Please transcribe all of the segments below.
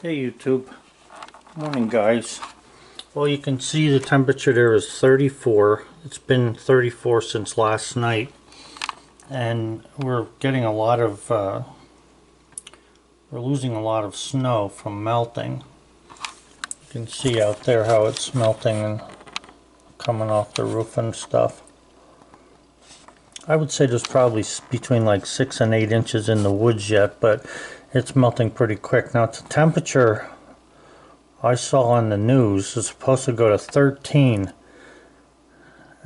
Hey YouTube, morning guys. Well, you can see the temperature there is 34. It's been 34 since last night, and we're getting a lot of we're losing a lot of snow from melting. You can see out there how it's melting and coming off the roof and stuff. I would say there's probably between like 6 and 8 inches in the woods yet, but it's melting pretty quick. Now, the temperature I saw on the news is supposed to go to 13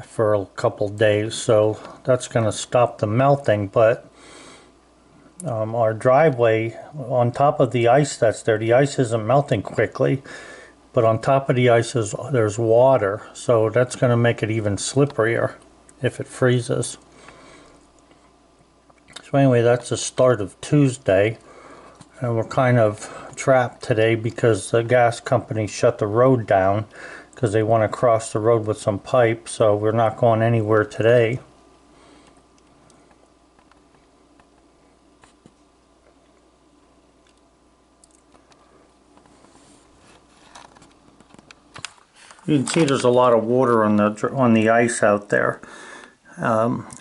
for a couple days, so that's going to stop the melting. But our driveway, on top of the ice that's there, the ice isn't melting quickly, but on top of the ice there's water, so that's going to make it even slipperier if it freezes. So anyway, that's the start of Tuesday, and we're kind of trapped today because the gas company shut the road down because they want to cross the road with some pipe, so we're not going anywhere today. You can see there's a lot of water on the ice out there.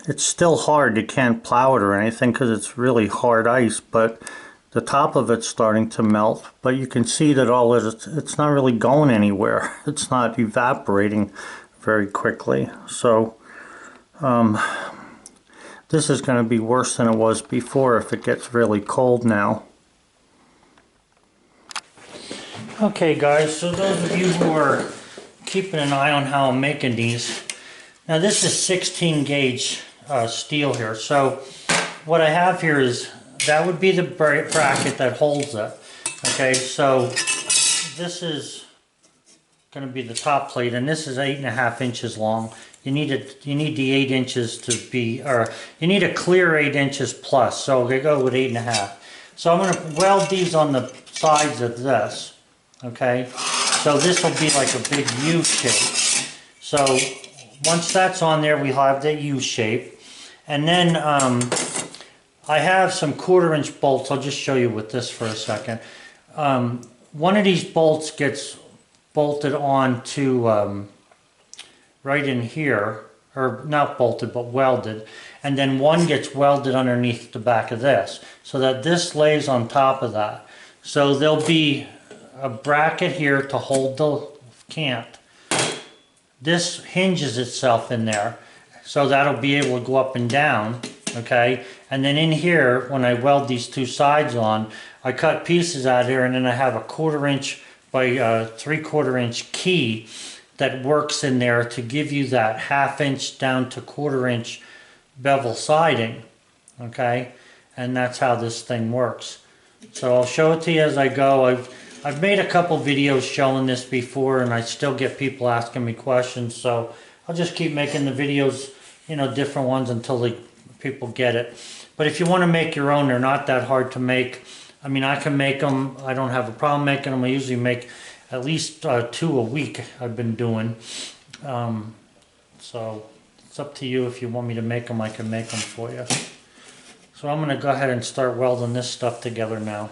It's still hard, you can't plow it or anything because it's really hard ice, but the top of it's starting to melt. But you can see that it's not really going anywhere. It's not evaporating very quickly. So this is going to be worse than it was before if it gets really cold now. Okay guys, so those of you who are keeping an eye on how I'm making these, now this is 16 gauge steel here. So what I have here is, that would be the bracket that holds it. Okay, so this is going to be the top plate, and this is 8.5 inches long. You need the 8 inches to be, or you need a clear 8 inches plus. So we go with 8.5. So I'm going to weld these on the sides of this. Okay, so this will be like a big U shape. So once that's on there, we have the U shape, and then I have some 1/4 inch bolts. I'll just show you with this for a second. One of these bolts gets bolted on to right in here, or not bolted but welded, and then one gets welded underneath the back of this so that this lays on top of that. So there'll be a bracket here to hold the cant. This hinges itself in there, so that'll be able to go up and down. Okay, and then in here, when I weld these two sides on, I cut pieces out here, and then I have a 1/4 inch by 3/4 inch key that works in there to give you that 1/2 inch down to 1/4 inch bevel siding. Okay, and that's how this thing works. So I'll show it to you as I go. I've made a couple videos showing this before, and I still get people asking me questions, so I'll just keep making the videos, you know, different ones until people get it. But if you want to make your own, they're not that hard to make. I mean, I can make them. I don't have a problem making them. I usually make at least 2 a week I've been doing. So it's up to you. If you want me to make them, I can make them for you. So I'm going to go ahead and start welding this stuff together now.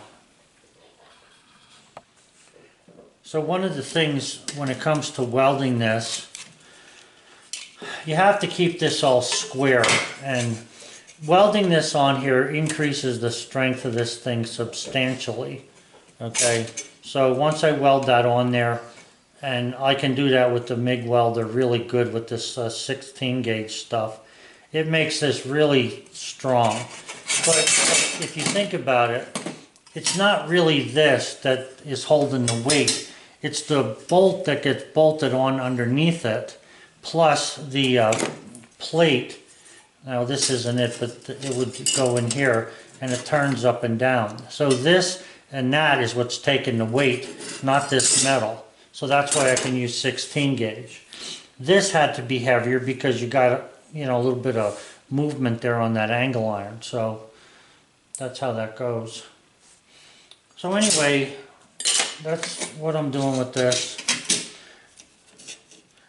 So one of the things when it comes to welding this, you have to keep this all square, and welding this on here increases the strength of this thing substantially. Okay, so once I weld that on there, and I can do that with the MIG welder really good with this 16 gauge stuff, it makes this really strong. But if you think about it, it's not really this that is holding the weight. It's the bolt that gets bolted on underneath it, plus the plate. Now this isn't it, but it would go in here, and it turns up and down. So this and that is what's taking the weight, not this metal. So that's why I can use 16 gauge. This had to be heavier because you got, you know, a little bit of movement there on that angle iron. So that's how that goes. So anyway, that's what I'm doing with this.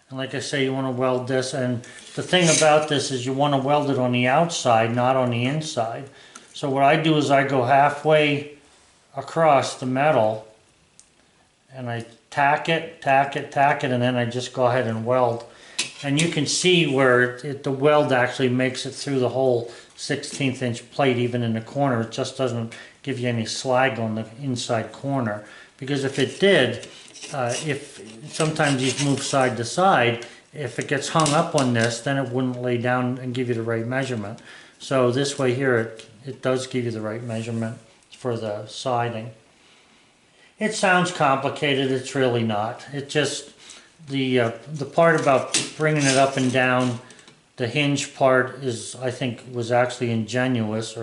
And like I say, you want to weld this, and the thing about this is you want to weld it on the outside, not on the inside. So what I do is I go halfway across the metal and I tack it, and then I just go ahead and weld. And you can see where the weld actually makes it through the whole 16th inch plate, even in the corner. It just doesn't give you any slag on the inside corner. Because if it did, if sometimes these move side to side, if it gets hung up on this, then it wouldn't lay down and give you the right measurement. So this way here, it does give you the right measurement for the siding. It sounds complicated, it's really not. It just, the part about bringing it up and down, the hinge part is, I think, was actually ingenious,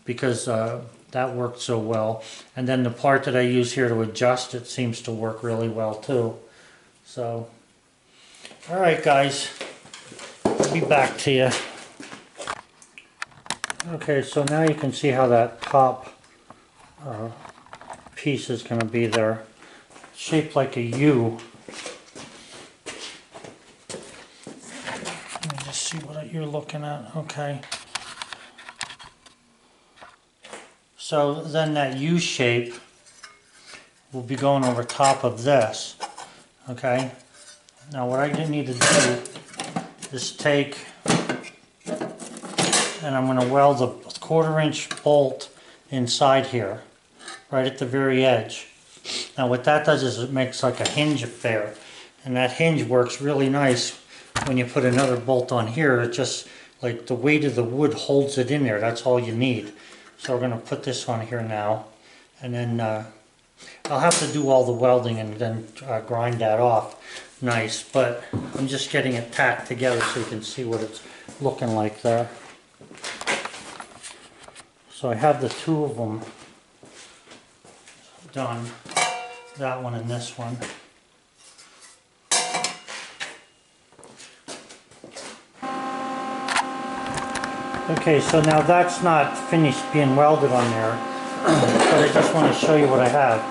because that worked so well. And then the part that I use here to adjust it seems to work really well too. So, alright guys, I'll be back to you. Okay, so now you can see how that top piece is going to be there. Shaped like a U. Let me just see what you're looking at. Okay. So then that U shape will be going over top of this. Okay. Now what I need to do is take, and I'm going to weld a 1/4 inch bolt inside here, right at the very edge. Now what that does is it makes like a hinge affair, and that hinge works really nice when you put another bolt on here. It just, like, the weight of the wood holds it in there. That's all you need. So we're going to put this on here now, and then I'll have to do all the welding and then grind that off nice, but I'm just getting it tacked together so you can see what it's looking like there. So I have the two of them done, that one and this one. Okay, so now that's not finished being welded on there, but I just want to show you what I have.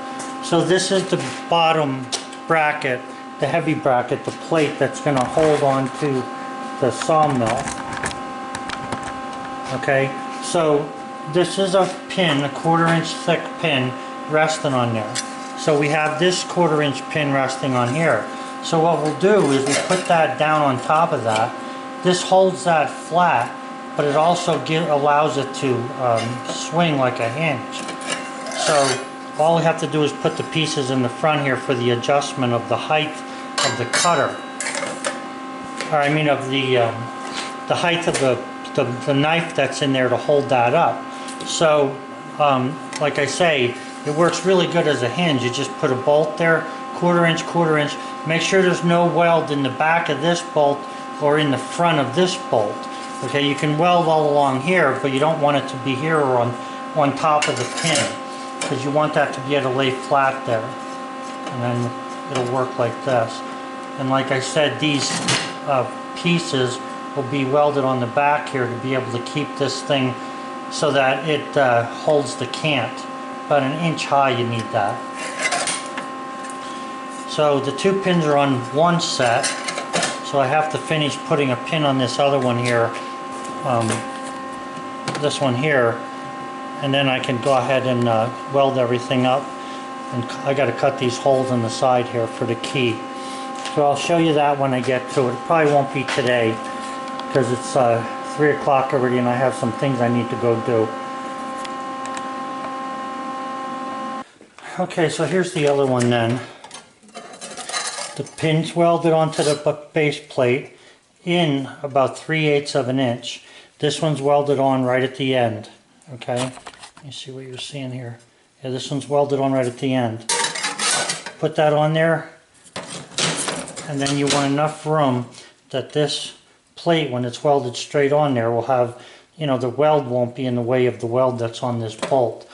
So this is the bottom bracket, the heavy bracket, the plate that's going to hold on to the sawmill. Okay, so this is a pin, a 1/4 inch thick pin resting on there. So we have this 1/4 inch pin resting on here. So what we'll do is we put that down on top of that. This holds that flat, but it also allows it to swing like a hinge. So all we have to do is put the pieces in the front here for the adjustment of the height of the cutter. Or I mean of the height of the knife that's in there to hold that up. So like I say, it works really good as a hinge. You just put a bolt there, 1/4 inch, 1/4 inch. Make sure there's no weld in the back of this bolt or in the front of this bolt. Okay, you can weld all along here, but you don't want it to be here or on top of the pin, because you want that to be able to lay flat there, and then it'll work like this. And like I said, these pieces will be welded on the back here to be able to keep this thing so that it holds the cant. About 1 inch high you need that. So the two pins are on one set, so I have to finish putting a pin on this other one here, this one here, and then I can go ahead and weld everything up. And I got to cut these holes in the side here for the key. So I'll show you that when I get to it. It probably won't be today because it's 3 o'clock already and I have some things I need to go do. Okay, so here's the other one then. The pin's welded onto the base plate in about 3/8 of an inch. This one's welded on right at the end. Okay, let me see what you're seeing here. Yeah, this one's welded on right at the end. Put that on there, and then you want enough room that this plate, when it's welded straight on there, will have, you know, the weld won't be in the way of the weld that's on this bolt.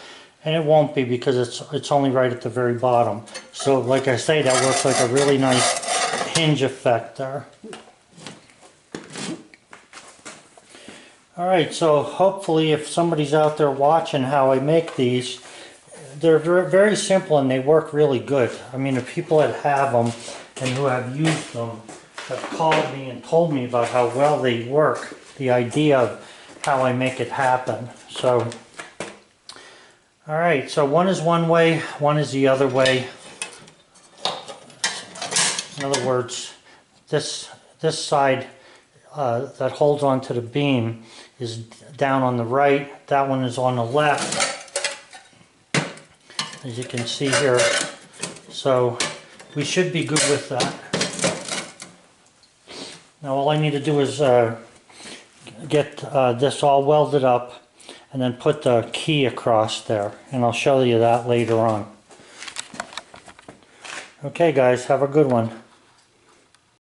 And it won't be because it's only right at the very bottom. So like I say, that works like a really nice hinge effect there. Alright, so hopefully if somebody's out there watching how I make these, they're very simple and they work really good. I mean, the people that have them and who have used them have called me and told me about how well they work, the idea of how I make it happen. So Alright, so one is one way, one is the other way. In other words, this side that holds onto the beam is down on the right, that one is on the left, as you can see here. So we should be good with that. Now all I need to do is get this all welded up and then put the key across there, and I'll show you that later on. Okay guys, have a good one.